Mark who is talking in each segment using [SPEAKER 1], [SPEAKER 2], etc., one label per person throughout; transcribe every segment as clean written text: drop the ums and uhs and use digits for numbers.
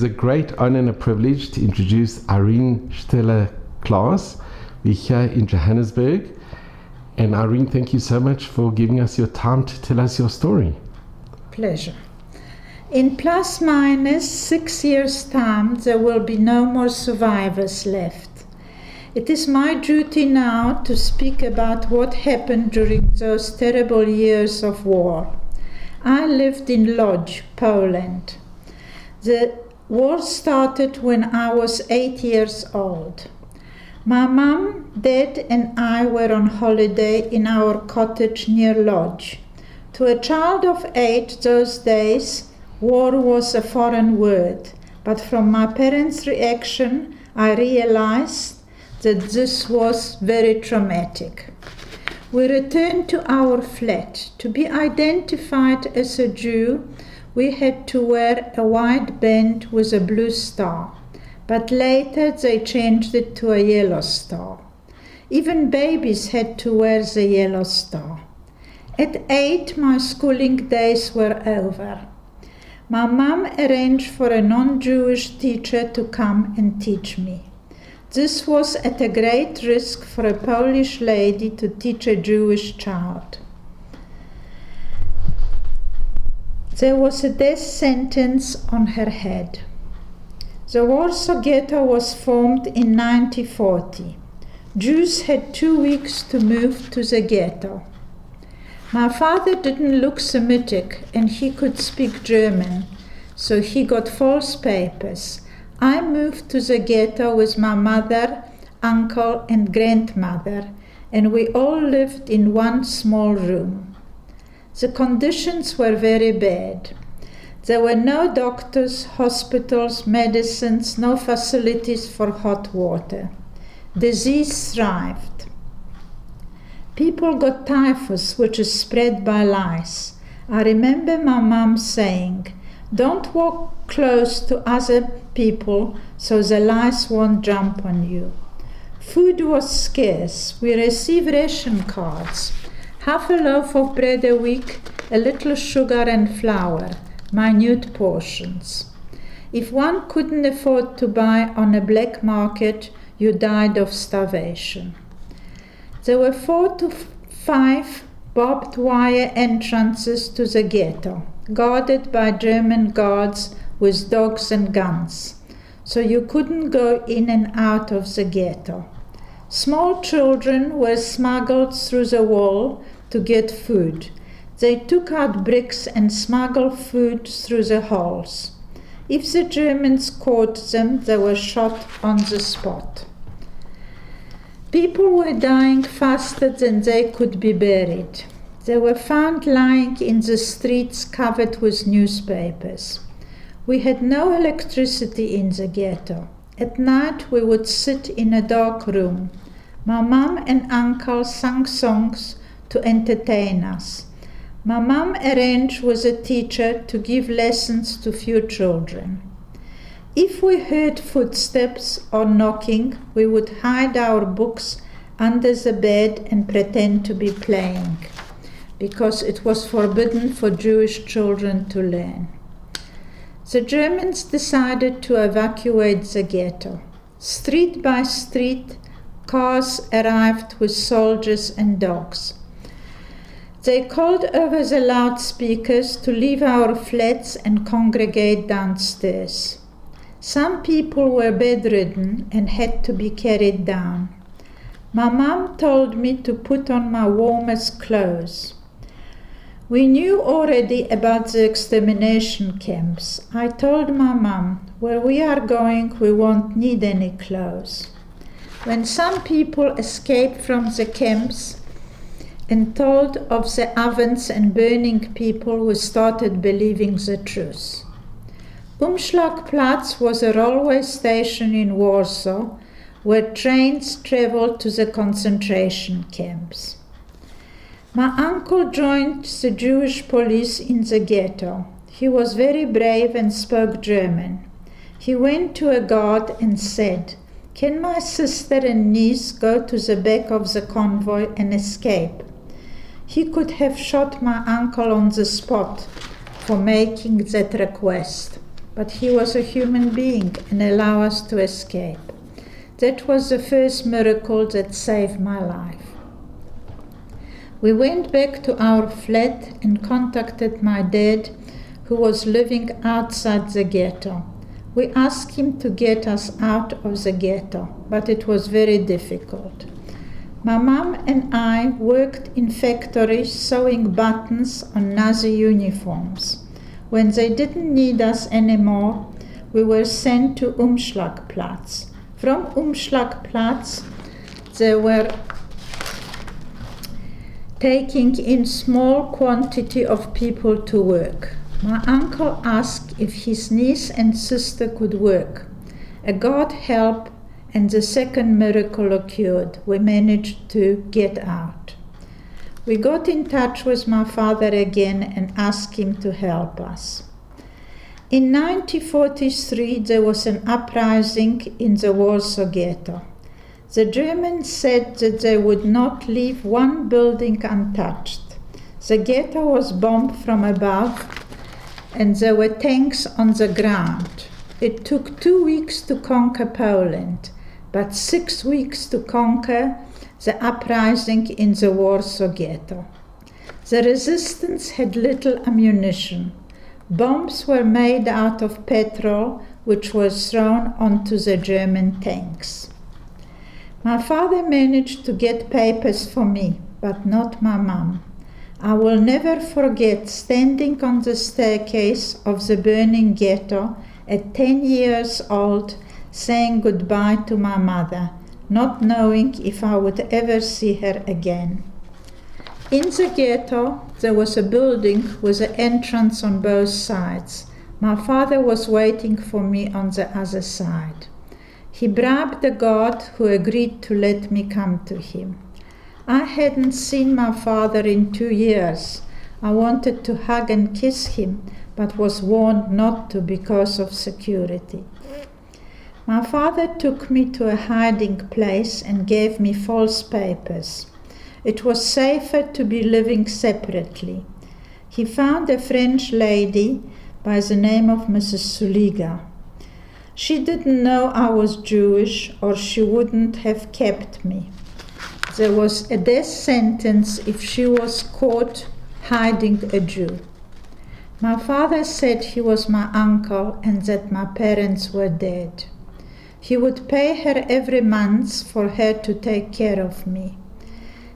[SPEAKER 1] is a great honor and a privilege to introduce Irene Klass. We're here in Johannesburg. And Irene, thank you so much for giving us your time to tell us your story.
[SPEAKER 2] Pleasure. In plus minus 6 years' time, there will be no more survivors left. It is my duty now to speak about what happened during those terrible years of war. I lived in Lodz, Poland. The war started when I was 8 years old. My mum, dad and I were on holiday in our cottage near Lodz. To a child of 8 those days, war was a foreign word, but from my parents' reaction, I realized that this was very traumatic. We returned to our flat. To be identified as a Jew, we had to wear a white band with a blue star, but later they changed it to a yellow star. Even babies had to wear the yellow star. At 8, my schooling days were over. My mum arranged for a non-Jewish teacher to come and teach me. This was at a great risk for a Polish lady to teach a Jewish child. There was a death sentence on her head. The Warsaw Ghetto was formed in 1940. Jews had 2 weeks to move to the ghetto. My father didn't look Semitic and he could speak German, so he got false papers. I moved to the ghetto with my mother, uncle and grandmother, and we all lived in one small room. The conditions were very bad. There were no doctors, hospitals, medicines, no facilities for hot water. Disease thrived. People got typhus, which is spread by lice. I remember my mom saying, "Don't walk close to other people so the lice won't jump on you." Food was scarce. We received ration cards. Half a loaf of bread a week, a little sugar and flour, minute portions. If one couldn't afford to buy on a black market, you died of starvation. There were 4 to 5 barbed wire entrances to the ghetto, guarded by German guards with dogs and guns, so you couldn't go in and out of the ghetto. Small children were smuggled through the wall to get food. They took out bricks and smuggled food through the holes. If the Germans caught them, they were shot on the spot. People were dying faster than they could be buried. They were found lying in the streets covered with newspapers. We had no electricity in the ghetto. At night we would sit in a dark room. My mum and uncle sang songs to entertain us. My mum arranged with a teacher to give lessons to few children. If we heard footsteps or knocking, we would hide our books under the bed and pretend to be playing, because it was forbidden for Jewish children to learn. The Germans decided to evacuate the ghetto. Street by street, cars arrived with soldiers and dogs. They called over the loudspeakers to leave our flats and congregate downstairs. Some people were bedridden and had to be carried down. My mum told me to put on my warmest clothes. We knew already about the extermination camps. I told my mum, "Where we are going, we won't need any clothes." When some people escaped from the camps and told of the ovens and burning people, we started believing the truth. Umschlagplatz was a railway station in Warsaw where trains traveled to the concentration camps. My uncle joined the Jewish police in the ghetto. He was very brave and spoke German. He went to a guard and said, "Can my sister and niece go to the back of the convoy and escape?" He could have shot my uncle on the spot for making that request, but he was a human being and allowed us to escape. That was the first miracle that saved my life. We went back to our flat and contacted my dad, who was living outside the ghetto. We asked him to get us out of the ghetto, but it was very difficult. My mom and I worked in factories sewing buttons on Nazi uniforms. When they didn't need us anymore, we were sent to Umschlagplatz. From Umschlagplatz, they were taking in small quantity of people to work. My uncle asked if his niece and sister could work. A God help, and the second miracle occurred. We managed to get out. We got in touch with my father again and asked him to help us. In 1943, there was an uprising in the Warsaw Ghetto. The Germans said that they would not leave one building untouched. The ghetto was bombed from above, and there were tanks on the ground. It took 2 weeks to conquer Poland, but 6 weeks to conquer the uprising in the Warsaw Ghetto. The resistance had little ammunition. Bombs were made out of petrol, which was thrown onto the German tanks. My father managed to get papers for me, but not my mom. I will never forget standing on the staircase of the burning ghetto at 10 years old, saying goodbye to my mother, not knowing if I would ever see her again. In the ghetto, there was a building with an entrance on both sides. My father was waiting for me on the other side. He bribed the guard who agreed to let me come to him. I hadn't seen my father in 2 years. I wanted to hug and kiss him, but was warned not to because of security. My father took me to a hiding place and gave me false papers. It was safer to be living separately. He found a French lady by the name of Mrs. Suliga. She didn't know I was Jewish, or she wouldn't have kept me. There was a death sentence if she was caught hiding a Jew. My father said he was my uncle and that my parents were dead. He would pay her every month for her to take care of me.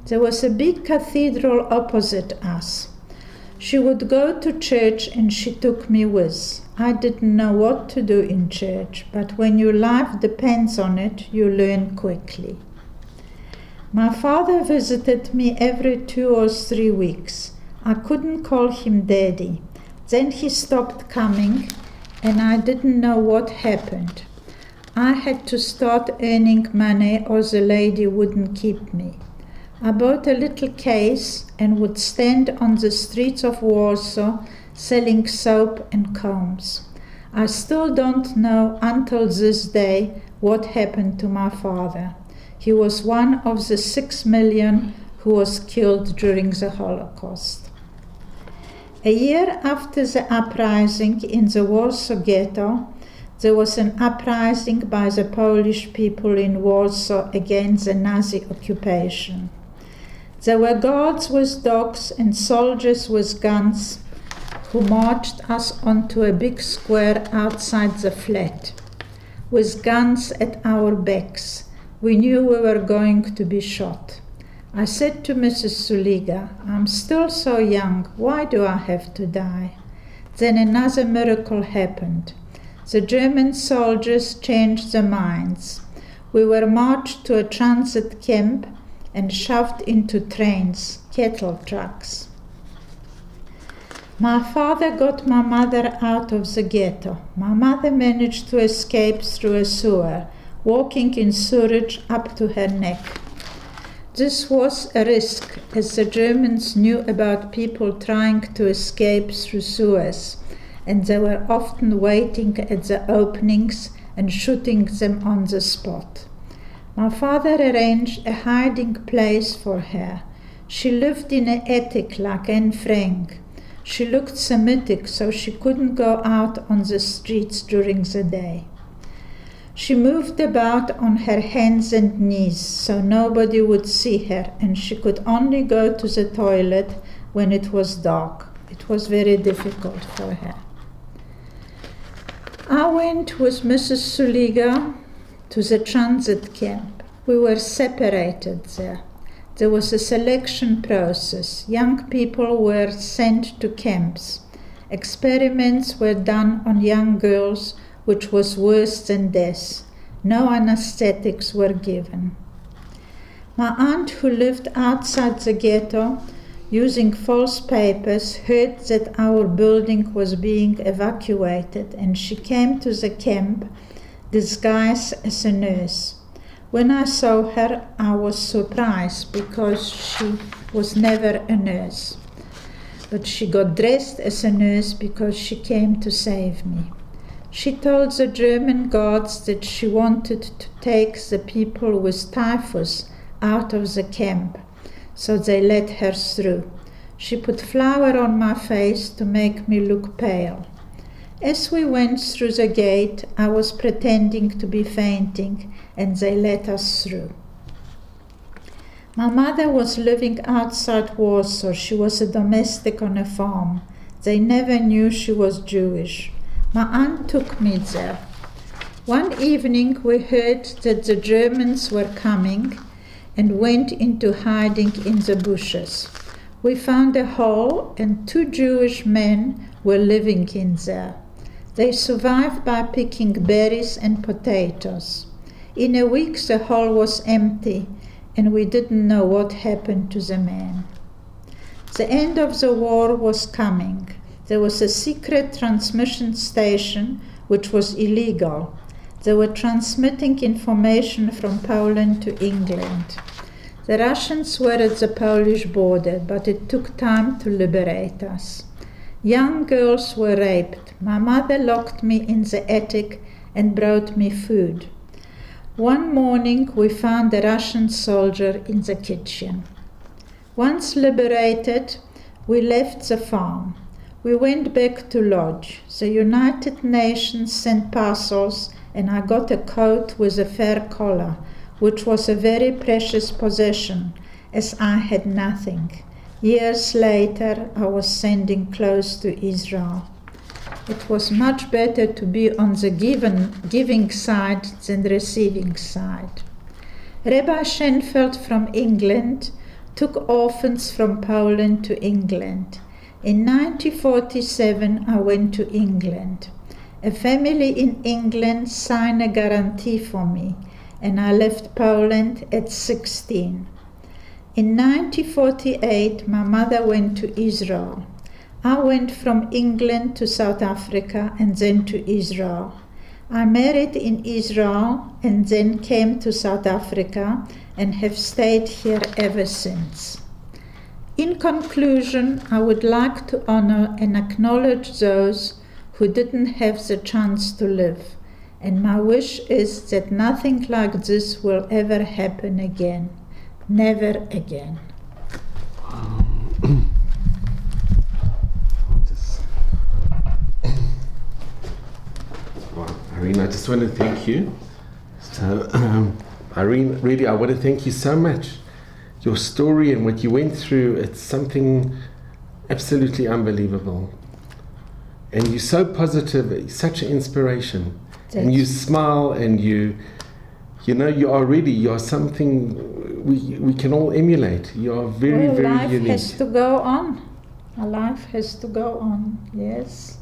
[SPEAKER 2] There was a big cathedral opposite us. She would go to church and she took me with. I didn't know what to do in church, but when your life depends on it, you learn quickly. My father visited me every 2 or 3 weeks. I couldn't call him Daddy. Then he stopped coming, and I didn't know what happened. I had to start earning money or the lady wouldn't keep me. I bought a little case and would stand on the streets of Warsaw selling soap and combs. I still don't know until this day what happened to my father. He was one of the 6 million who was killed during the Holocaust. A year after the uprising in the Warsaw Ghetto, there was an uprising by the Polish people in Warsaw against the Nazi occupation. There were guards with dogs and soldiers with guns who marched us onto a big square outside the flat. With guns at our backs, we knew we were going to be shot. I said to Mrs. Suliga, I'm still so young, why do I have to die? Then another miracle happened. The German soldiers changed their minds. We were marched to a transit camp and shoved into trains, cattle trucks. My father got my mother out of the ghetto. My mother managed to escape through a sewer, walking in sewage up to her neck. This was a risk, as the Germans knew about people trying to escape through sewers, and they were often waiting at the openings and shooting them on the spot. My father arranged a hiding place for her. She lived in an attic like Anne Frank. She looked Semitic, so she couldn't go out on the streets during the day. She moved about on her hands and knees so nobody would see her, and she could only go to the toilet when it was dark. It was very difficult for her. I went with Mrs. Suliga to the transit camp. We were separated there. There was a selection process. Young people were sent to camps. Experiments were done on young girls, which was worse than death. No anesthetics were given. My aunt, who lived outside the ghetto, using false papers, heard that our building was being evacuated, and she came to the camp disguised as a nurse. When I saw her, I was surprised because she was never a nurse. But she got dressed as a nurse because she came to save me. She told the German guards that she wanted to take the people with typhus out of the camp, so they let her through. She put flour on my face to make me look pale. As we went through the gate, I was pretending to be fainting, and they let us through. My mother was living outside Warsaw. She was a domestic on a farm. They never knew she was Jewish. My aunt took me there. One evening we heard that the Germans were coming and went into hiding in the bushes. We found a hole, and 2 Jewish men were living in there. They survived by picking berries and potatoes. In a week the hole was empty, and we didn't know what happened to the men. The end of the war was coming. There was a secret transmission station which was illegal. They were transmitting information from Poland to England. The Russians were at the Polish border, but it took time to liberate us. Young girls were raped. My mother locked me in the attic and brought me food. One morning we found a Russian soldier in the kitchen. Once liberated, we left the farm. We went back to Lodz. The United Nations sent parcels, and I got a coat with a fur collar, which was a very precious possession, as I had nothing. Years later, I was sending clothes to Israel. It was much better to be on the giving side than the receiving side. Rabbi Schonfeld from England took orphans from Poland to England. In 1947, I went to England. A family in England signed a guarantee for me, and I left Poland at 16. In 1948, my mother went to Israel. I went from England to South Africa and then to Israel. I married in Israel and then came to South Africa and have stayed here ever since. In conclusion, I would like to honor and acknowledge those who didn't have the chance to live, and my wish is that nothing like this will ever happen again. Never again.
[SPEAKER 1] Wow, Irene, I just want to thank you. So, Irene, really, I want to thank you so much. Your story and what you went through, it's something absolutely unbelievable. And you're so positive, such an inspiration.
[SPEAKER 2] Thanks.
[SPEAKER 1] And you smile, and you are something we can all emulate. You are very, very unique.
[SPEAKER 2] Life has to go on. Our life has to go on, yes.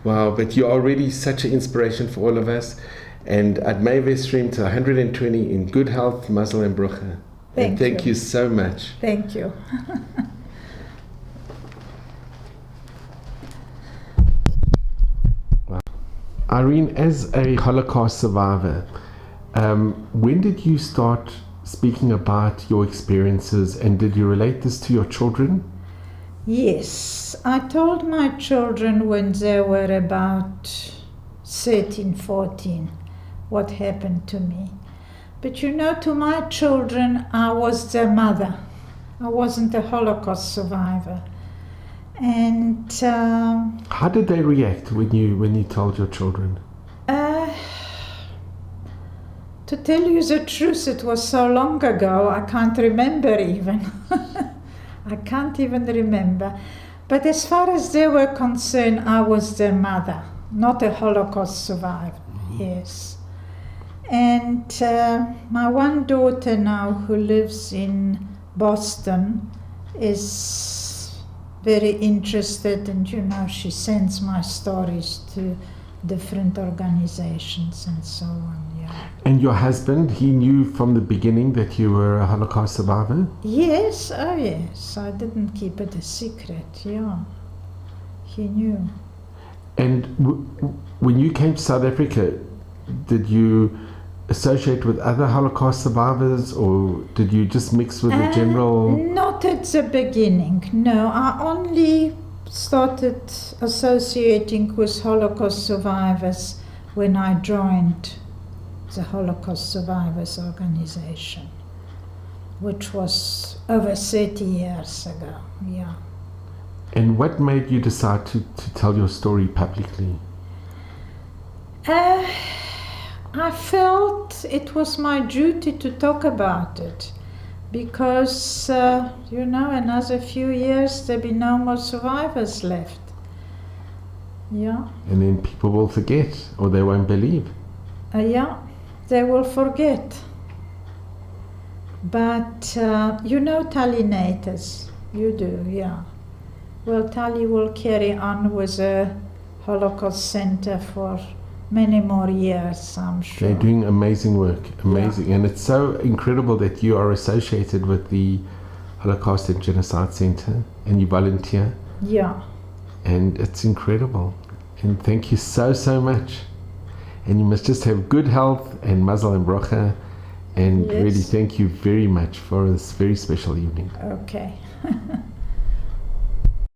[SPEAKER 1] Wow, but you're already such an inspiration for all of us. And Ad Mei stream to 120 in good health, Mazel and Brucha. Thank you so much.
[SPEAKER 2] Thank you.
[SPEAKER 1] Wow. Irene, as a Holocaust survivor, when did you start speaking about your experiences, and did you relate this to your children?
[SPEAKER 2] Yes, I told my children when they were about 13, 14 what happened to me. But to my children, I was their mother. I wasn't a Holocaust survivor. And
[SPEAKER 1] How did they react when you told your children?
[SPEAKER 2] to tell you the truth, it was so long ago, I can't remember even. I can't even remember. But as far as they were concerned, I was their mother, not a Holocaust survivor. Yes. And my one daughter now, who lives in Boston, is very interested, and she sends my stories to different organizations and so on. Yeah.
[SPEAKER 1] And your husband, he knew from the beginning that you were a Holocaust survivor?
[SPEAKER 2] Yes, oh yes, I didn't keep it a secret. Yeah, he knew.
[SPEAKER 1] And when you came to South Africa, did you associate with other Holocaust survivors, or did you just mix with the general?
[SPEAKER 2] Not at the beginning, no. I only started associating with Holocaust survivors when I joined the Holocaust Survivors Organization, which was over 30 years ago. Yeah.
[SPEAKER 1] And what made you decide to tell your story publicly?
[SPEAKER 2] I felt it was my duty to talk about it because, another few years there'll be no more survivors left. Yeah.
[SPEAKER 1] And then people will forget, or they won't believe.
[SPEAKER 2] Yeah, they will forget. But Talinators, you do, yeah. Well, Tali will carry on with a Holocaust Center for many more years, I'm sure.
[SPEAKER 1] They're doing amazing work, amazing. Yeah. And it's so incredible that you are associated with the Holocaust and Genocide Center and you volunteer.
[SPEAKER 2] Yeah.
[SPEAKER 1] And it's incredible. And thank you so, so much. And you must just have good health and mazel and bracha. And really thank you very much for this very special evening.
[SPEAKER 2] Okay.